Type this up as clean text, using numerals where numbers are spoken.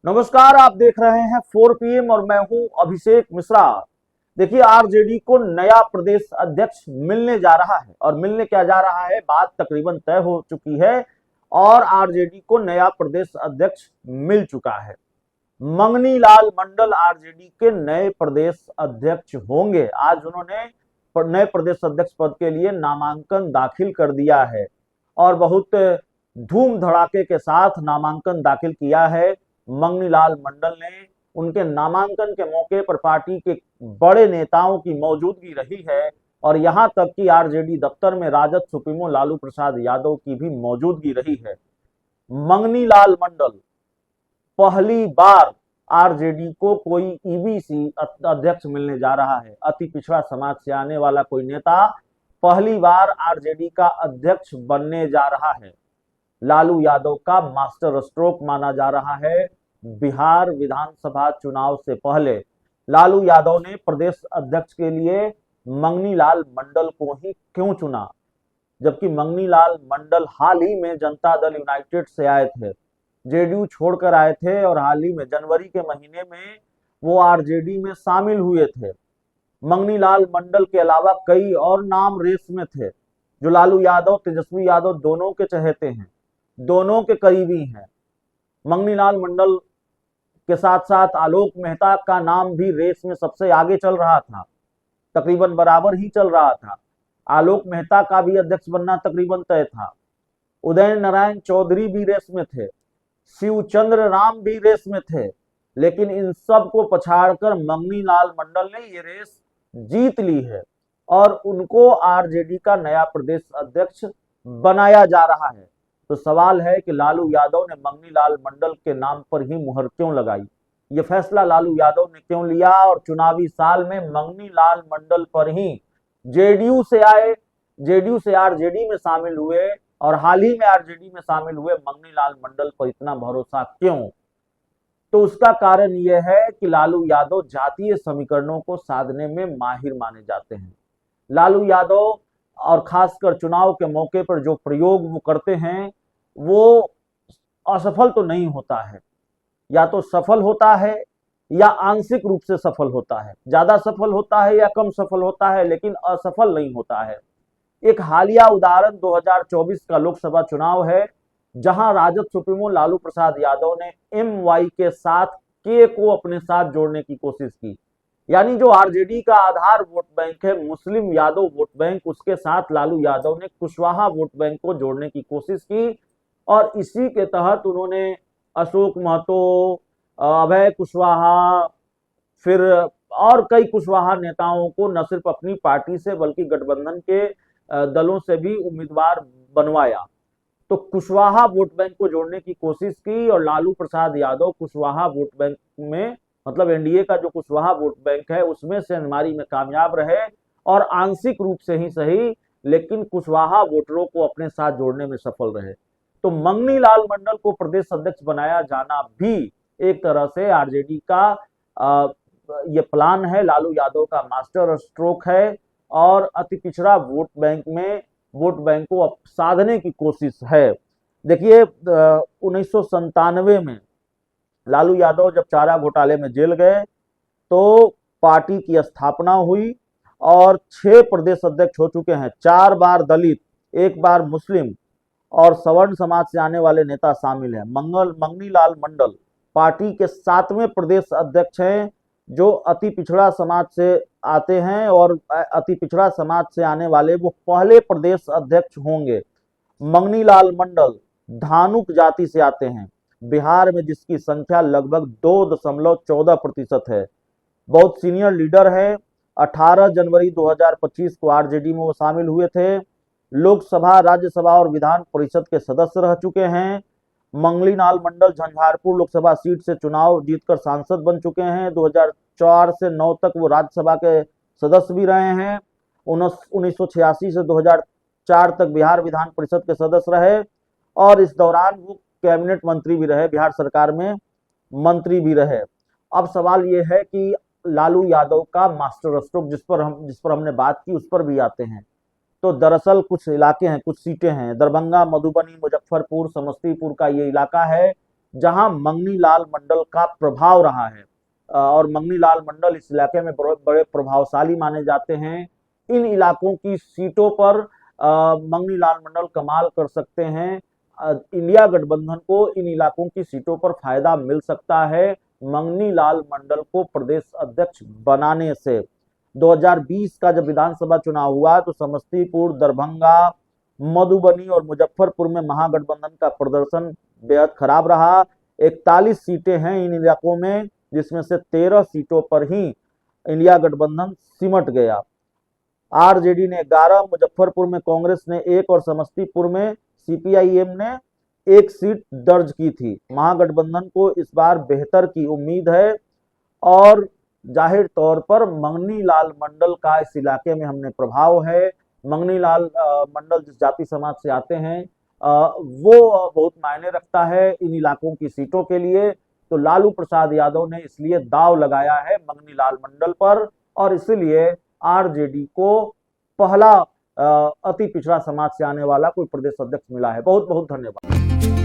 नमस्कार, आप देख रहे हैं 4 PM और मैं हूं अभिषेक मिश्रा। देखिए, आरजेडी को नया प्रदेश अध्यक्ष मिलने जा रहा है और मिलने क्या जा रहा है, बात तकरीबन तय हो चुकी है और आरजेडी को नया प्रदेश अध्यक्ष मिल चुका है। मंगनी लाल मंडल आरजेडी के नए प्रदेश अध्यक्ष होंगे। आज उन्होंने नए प्रदेश अध्यक्ष पद के लिए नामांकन दाखिल कर दिया है और बहुत धूम धड़ाके के साथ नामांकन दाखिल किया है। मंगनी लाल मंडल ने उनके नामांकन के मौके पर पार्टी के बड़े नेताओं की मौजूदगी रही है और यहां तक कि आरजेडी दफ्तर में राजद सुप्रीमो लालू प्रसाद यादव की भी मौजूदगी रही है। मंगनी लाल मंडल पहली बार आरजेडी को कोई ईबीसी अध्यक्ष मिलने जा रहा है। अति पिछड़ा समाज से आने वाला कोई नेता पहली बार आरजेडी का अध्यक्ष बनने जा रहा है। लालू यादव का मास्टर स्ट्रोक माना जा रहा है। बिहार विधानसभा चुनाव से पहले लालू यादव ने प्रदेश अध्यक्ष के लिए मंगनी लाल मंडल को ही क्यों चुना, जबकि मंगनी लाल मंडल हाल ही में जनता दल यूनाइटेड से आए थे, जेडीयू छोड़कर आए थे और हाल ही में जनवरी के महीने में वो आरजेडी में शामिल हुए थे। मंगनी लाल मंडल के अलावा कई और नाम रेस में थे जो लालू यादव तेजस्वी यादव दोनों के चहेते हैं, दोनों के करीबी हैं। मंगनी लाल मंडल के साथ साथ आलोक मेहता का नाम भी रेस में सबसे आगे चल रहा था, तकरीबन बराबर ही चल रहा था। आलोक मेहता का भी अध्यक्ष बनना तकरीबन तय था। उदय नारायण चौधरी भी रेस में थे, शिवचंद्र राम भी रेस में थे, लेकिन इन सब को पछाड़कर मंगनी लाल मंडल ने ये रेस जीत ली है और उनको आरजेडी का नया प्रदेश अध्यक्ष बनाया जा रहा है। तो सवाल है कि लालू यादव ने मंगनी लाल मंडल के नाम पर ही मुहर क्यों लगाई, ये फैसला लालू यादव ने क्यों लिया और चुनावी साल में मंगनी लाल मंडल पर ही जेडीयू से आए, जेडीयू से आरजेडी में शामिल हुए और हाल ही में आरजेडी में शामिल हुए मंगनी लाल मंडल पर इतना भरोसा क्यों? तो उसका कारण यह है कि लालू यादव जातीय समीकरणों को साधने में माहिर माने जाते हैं। लालू यादव और खासकर चुनाव के मौके पर जो प्रयोग वो करते हैं वो असफल तो नहीं होता है, या तो सफल होता है या आंशिक रूप से सफल होता है, ज्यादा सफल होता है या कम सफल होता है, लेकिन असफल नहीं होता है। एक हालिया उदाहरण 2024 का लोकसभा चुनाव है, जहां राजद सुप्रीमो लालू प्रसाद यादव ने एमवाई के साथ के को अपने साथ जोड़ने की कोशिश की, यानी जो आरजेडी का आधार वोट बैंक है मुस्लिम यादव वोट बैंक, उसके साथ लालू यादव ने कुशवाहा वोट बैंक को जोड़ने की कोशिश की और इसी के तहत उन्होंने अशोक महतो, अभय कुशवाहा, फिर और कई कुशवाहा नेताओं को न सिर्फ अपनी पार्टी से बल्कि गठबंधन के दलों से भी उम्मीदवार बनवाया। तो कुशवाहा वोट बैंक को जोड़ने की कोशिश की और लालू प्रसाद यादव कुशवाहा वोट बैंक में, मतलब एनडीए का जो कुशवाहा वोट बैंक है उसमें से अलमारी में कामयाब रहे और आंशिक रूप से ही सही, लेकिन कुशवाहा वोटरों को अपने साथ जोड़ने में सफल रहे। तो मंगनी लाल मंडल को प्रदेश अध्यक्ष बनाया जाना भी एक तरह से आरजेडी का ये प्लान है, लालू यादव का मास्टर स्ट्रोक है और अति पिछड़ा वोट बैंक में वोट बैंक को साधने की कोशिश है। देखिए, 1997 में लालू यादव जब चारा घोटाले में जेल गए तो पार्टी की स्थापना हुई और 6 प्रदेश अध्यक्ष हो चुके हैं। 4 बार दलित, 1 बार मुस्लिम और सवर्ण समाज से आने वाले नेता शामिल हैं। मंगनी लाल मंडल पार्टी के 7वें प्रदेश अध्यक्ष हैं जो अति पिछड़ा समाज से आते हैं और अति पिछड़ा समाज से आने वाले वो पहले प्रदेश अध्यक्ष होंगे। मंगनी लाल मंडल धानुक जाति से आते हैं, बिहार में जिसकी संख्या लगभग 2.14% है। बहुत सीनियर लीडर है। 18 जनवरी 2025 को आरजेडी में वो शामिल हुए थे। लोकसभा, राज्यसभा और विधान परिषद के सदस्य रह चुके हैं। मंगनी लाल मंडल झंझारपुर लोकसभा सीट से चुनाव जीतकर सांसद बन चुके हैं। 2004 से 9 तक वो राज्यसभा के सदस्य भी रहे हैं। 1986 से 2004 तक बिहार विधान परिषद के सदस्य रहे और इस दौरान वो कैबिनेट मंत्री भी रहे, बिहार सरकार में मंत्री भी रहे। अब सवाल ये है कि लालू यादव का मास्टर स्ट्रोक जिस पर हमने बात की उस पर भी आते हैं। तो दरअसल कुछ इलाके हैं, कुछ सीटें हैं, दरभंगा, मधुबनी, मुजफ्फरपुर, समस्तीपुर का ये इलाका है जहां मंगनी लाल मंडल का प्रभाव रहा है और मंगनी लाल मंडल इस इलाके में बड़े प्रभावशाली माने जाते हैं। इन इलाकों की सीटों पर मंगनी लाल मंडल कमाल कर सकते हैं। इंडिया गठबंधन को इन इलाकों की सीटों पर फायदा मिल सकता है मंगनी लाल मंडल को प्रदेश अध्यक्ष बनाने से। 2020 का जब विधानसभा चुनाव हुआ तो समस्तीपुर, दरभंगा, मधुबनी और मुजफ्फरपुर में महागठबंधन का प्रदर्शन बेहद खराब रहा। 41 सीटें हैं इन इलाकों में, जिसमें से 13 सीटों पर ही इंडिया गठबंधन सिमट गया। आरजेडी ने 11, मुजफ्फरपुर में कांग्रेस ने 1 और समस्तीपुर में सीपीआईएम ने 1 सीट दर्ज की थी। महागठबंधन को इस बार बेहतर की उम्मीद है और जाहिर तौर पर मंगनी लाल मंडल का इस इलाके में हमने प्रभाव है। मंगनी लाल मंडल जिस जाति समाज से आते हैं वो बहुत मायने रखता है इन इलाकों की सीटों के लिए। तो लालू प्रसाद यादव ने इसलिए दाव लगाया है मंगनी लाल मंडल पर और इसलिए आरजेडी को पहला अति पिछड़ा समाज से आने वाला कोई प्रदेश अध्यक्ष मिला है। बहुत बहुत धन्यवाद।